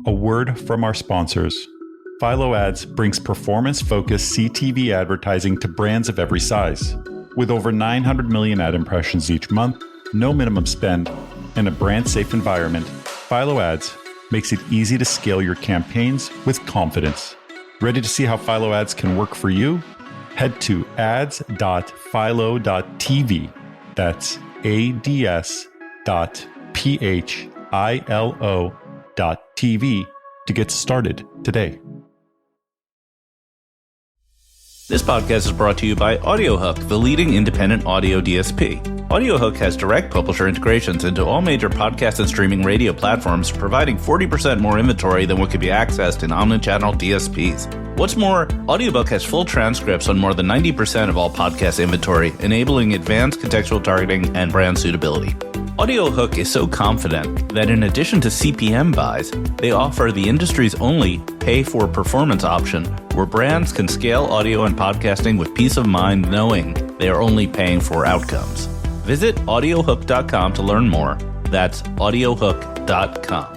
A word from our sponsors. Philo Ads brings performance-focused CTV advertising to brands of every size. With over 900 million ad impressions each month, no minimum spend, and a brand-safe environment, Philo Ads makes it easy to scale your campaigns with confidence. Ready to see how Philo Ads can work for you? Head to ads.philo.tv. That's ads.philo.tv to get started today. This podcast is brought to you by AudioHook, the leading independent audio DSP. AudioHook has direct publisher integrations into all major podcast and streaming radio platforms, providing 40% more inventory than what could be accessed in omnichannel DSPs. What's more, AudioBook has full transcripts on more than 90% of all podcast inventory, enabling advanced contextual targeting and brand suitability. AudioHook is so confident that in addition to CPM buys, they offer the industry's only pay-for-performance option, where brands can scale audio and podcasting with peace of mind knowing they are only paying for outcomes. Visit audiohook.com to learn more. That's audiohook.com.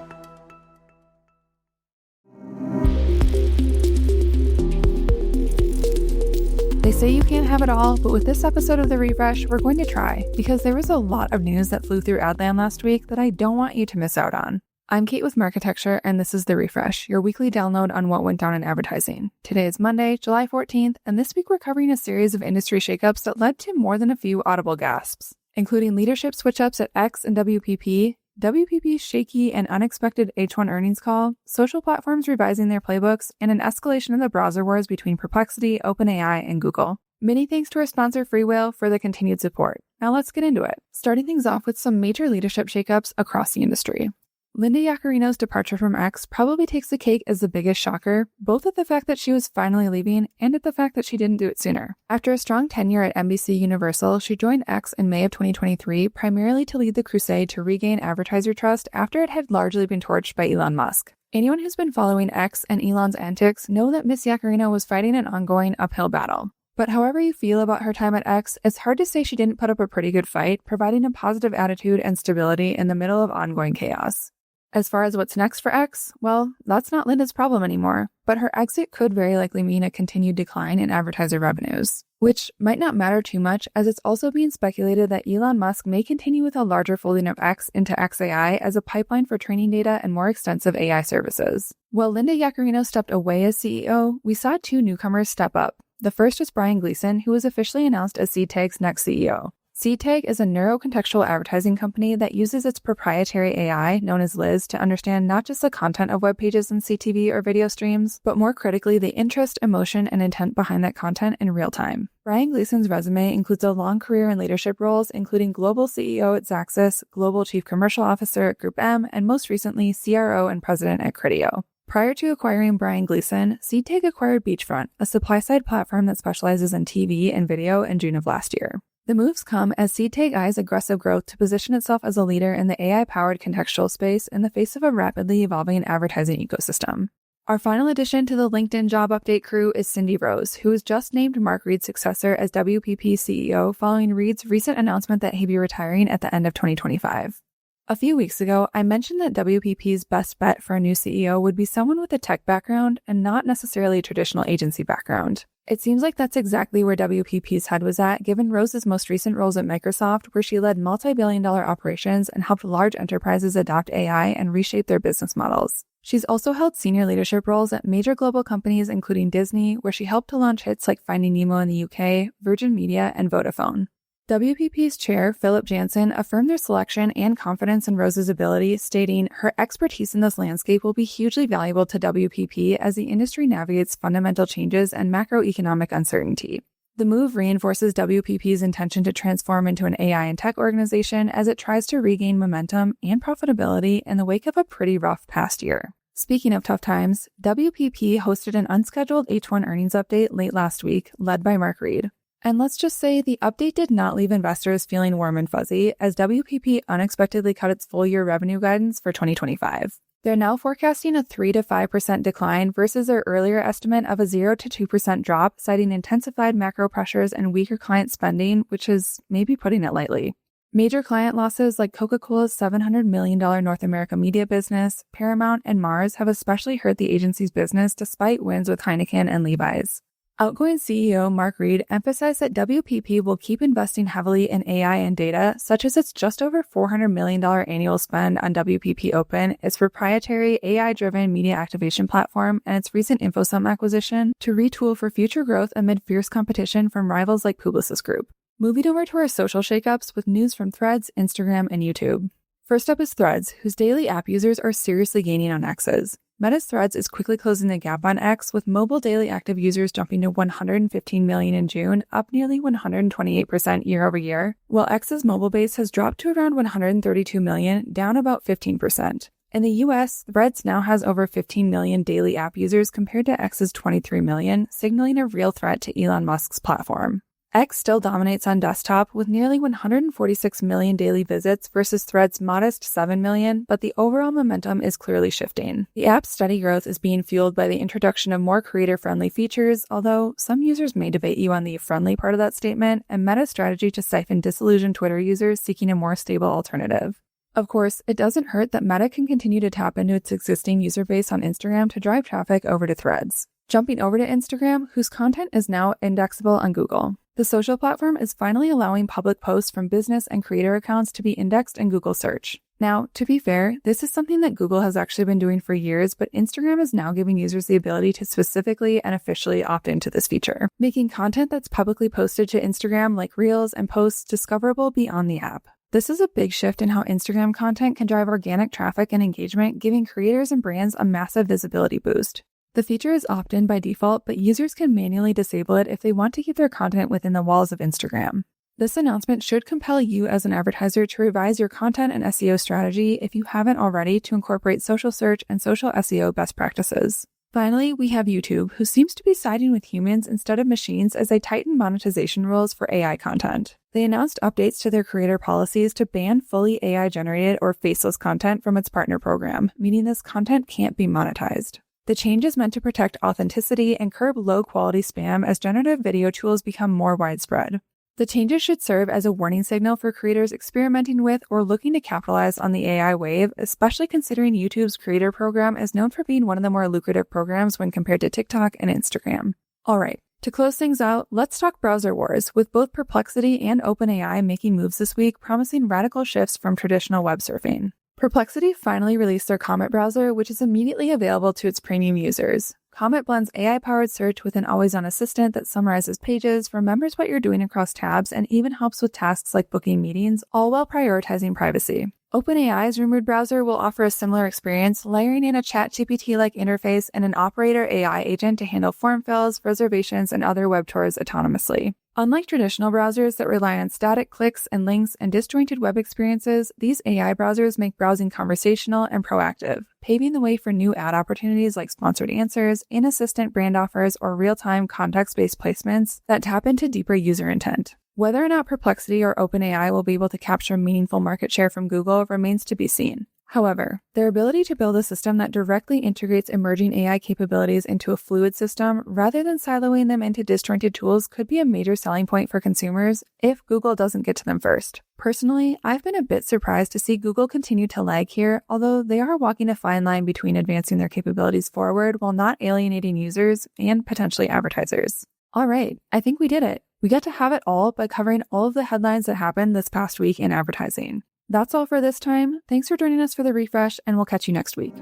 They say you can't have it all, but with this episode of The Refresh, we're going to try, because there was a lot of news that flew through Adland last week that I don't want you to miss out on. I'm Kate with Marketecture, and this is The Refresh, your weekly download on what went down in advertising. Today is Monday, July 14th, and this week we're covering a series of industry shakeups that led to more than a few audible gasps, including leadership switch-ups at X and WPP, WPP's shaky and unexpected H1 earnings call, social platforms revising their playbooks, and an escalation of the browser wars between Perplexity, OpenAI, and Google. Many thanks to our sponsor FreeWhale for the continued support. Now let's get into it, starting things off with some major leadership shakeups across the industry. Linda Yaccarino's departure from X probably takes the cake as the biggest shocker, both at the fact that she was finally leaving and at the fact that she didn't do it sooner. After a strong tenure at NBC Universal, she joined X in May of 2023 primarily to lead the crusade to regain advertiser trust after it had largely been torched by Elon Musk. Anyone who's been following X and Elon's antics know that Miss Yaccarino was fighting an ongoing uphill battle. But however you feel about her time at X, it's hard to say she didn't put up a pretty good fight, providing a positive attitude and stability in the middle of ongoing chaos. As far as what's next for X, well, that's not Linda's problem anymore, but her exit could very likely mean a continued decline in advertiser revenues, which might not matter too much as it's also being speculated that Elon Musk may continue with a larger folding of X into XAI as a pipeline for training data and more extensive AI services. While Linda Yaccarino stepped away as CEO, we saw two newcomers step up. The first was Brian Gleason, who was officially announced as CTAG's next CEO. CTAG is a neurocontextual advertising company that uses its proprietary AI, known as Liz, to understand not just the content of web pages and CTV or video streams, but more critically, the interest, emotion, and intent behind that content in real time. Brian Gleason's resume includes a long career in leadership roles, including Global CEO at Xaxis, Global Chief Commercial Officer at Group M, and most recently, CRO and President at Criteo. Prior to acquiring Brian Gleason, CTAG acquired Beachfront, a supply-side platform that specializes in TV and video, in June of last year. The moves come as CTAG eyes aggressive growth to position itself as a leader in the AI-powered contextual space in the face of a rapidly evolving advertising ecosystem. Our final addition to the LinkedIn job update crew is Cindy Rose, who was just named Mark Reed's successor as WPP CEO following Reed's recent announcement that he'd be retiring at the end of 2025. A few weeks ago, I mentioned that WPP's best bet for a new CEO would be someone with a tech background and not necessarily a traditional agency background. It seems like that's exactly where WPP's head was at, given Rose's most recent roles at Microsoft, where she led multi-billion-dollar operations and helped large enterprises adopt AI and reshape their business models. She's also held senior leadership roles at major global companies, including Disney, where she helped to launch hits like Finding Nemo in the UK, Virgin Media, and Vodafone. WPP's chair, Philip Jansen, affirmed their selection and confidence in Rose's ability, stating, "Her expertise in this landscape will be hugely valuable to WPP as the industry navigates fundamental changes and macroeconomic uncertainty." The move reinforces WPP's intention to transform into an AI and tech organization as it tries to regain momentum and profitability in the wake of a pretty rough past year. Speaking of tough times, WPP hosted an unscheduled H1 earnings update late last week, led by Mark Reed. And let's just say the update did not leave investors feeling warm and fuzzy, as WPP unexpectedly cut its full-year revenue guidance for 2025. They're now forecasting a 3 to 5% decline versus their earlier estimate of a 0 to 2% drop, citing intensified macro pressures and weaker client spending, which is maybe putting it lightly. Major client losses like Coca-Cola's $700 million North America media business, Paramount, and Mars have especially hurt the agency's business despite wins with Heineken and Levi's. Outgoing CEO Mark Reed emphasized that WPP will keep investing heavily in AI and data, such as its just over $400 million annual spend on WPP Open, its proprietary AI-driven media activation platform, and its recent InfoSum acquisition to retool for future growth amid fierce competition from rivals like Publicis Group. Moving over to our social shakeups with news from Threads, Instagram, and YouTube. First up is Threads, whose daily app users are seriously gaining on X's. Meta's Threads is quickly closing the gap on X, with mobile daily active users jumping to 115 million in June, up nearly 128% year over year, while X's mobile base has dropped to around 132 million, down about 15%. In the US, Threads now has over 15 million daily app users compared to X's 23 million, signaling a real threat to Elon Musk's platform. X still dominates on desktop with nearly 146 million daily visits versus Thread's modest 7 million, but the overall momentum is clearly shifting. The app's steady growth is being fueled by the introduction of more creator-friendly features, although some users may debate you on the friendly part of that statement, and Meta's strategy to siphon disillusioned Twitter users seeking a more stable alternative. Of course, it doesn't hurt that Meta can continue to tap into its existing user base on Instagram to drive traffic over to Threads. Jumping over to Instagram, whose content is now indexable on Google. The social platform is finally allowing public posts from business and creator accounts to be indexed in Google search. Now, to be fair, this is something that Google has actually been doing for years, but Instagram is now giving users the ability to specifically and officially opt into this feature, making content that's publicly posted to Instagram like Reels and posts discoverable beyond the app. This is a big shift in how Instagram content can drive organic traffic and engagement, giving creators and brands a massive visibility boost. The feature is opt-in by default, but users can manually disable it if they want to keep their content within the walls of Instagram. This announcement should compel you as an advertiser to revise your content and SEO strategy if you haven't already to incorporate social search and social SEO best practices. Finally, we have YouTube, who seems to be siding with humans instead of machines as they tighten monetization rules for AI content. They announced updates to their creator policies to ban fully AI-generated or faceless content from its partner program, meaning this content can't be monetized. The change is meant to protect authenticity and curb low-quality spam as generative video tools become more widespread. The changes should serve as a warning signal for creators experimenting with or looking to capitalize on the AI wave, especially considering YouTube's creator program is known for being one of the more lucrative programs when compared to TikTok and Instagram. All right, to close things out, let's talk browser wars, with both Perplexity and OpenAI making moves this week, promising radical shifts from traditional web surfing. Perplexity finally released their Comet browser, which is immediately available to its premium users. Comet blends AI-powered search with an always-on assistant that summarizes pages, remembers what you're doing across tabs, and even helps with tasks like booking meetings, all while prioritizing privacy. OpenAI's rumored browser will offer a similar experience, layering in a ChatGPT-like interface and an operator AI agent to handle form fills, reservations, and other web tours autonomously. Unlike traditional browsers that rely on static clicks and links and disjointed web experiences, these AI browsers make browsing conversational and proactive, paving the way for new ad opportunities like sponsored answers, in-assistant brand offers, or real-time context-based placements that tap into deeper user intent. Whether or not Perplexity or OpenAI will be able to capture meaningful market share from Google remains to be seen. However, their ability to build a system that directly integrates emerging AI capabilities into a fluid system rather than siloing them into disjointed tools could be a major selling point for consumers if Google doesn't get to them first. Personally, I've been a bit surprised to see Google continue to lag here, although they are walking a fine line between advancing their capabilities forward while not alienating users and potentially advertisers. All right, I think we did it. We got to have it all by covering all of the headlines that happened this past week in advertising. That's all for this time. Thanks for joining us for the refresh, and we'll catch you next week.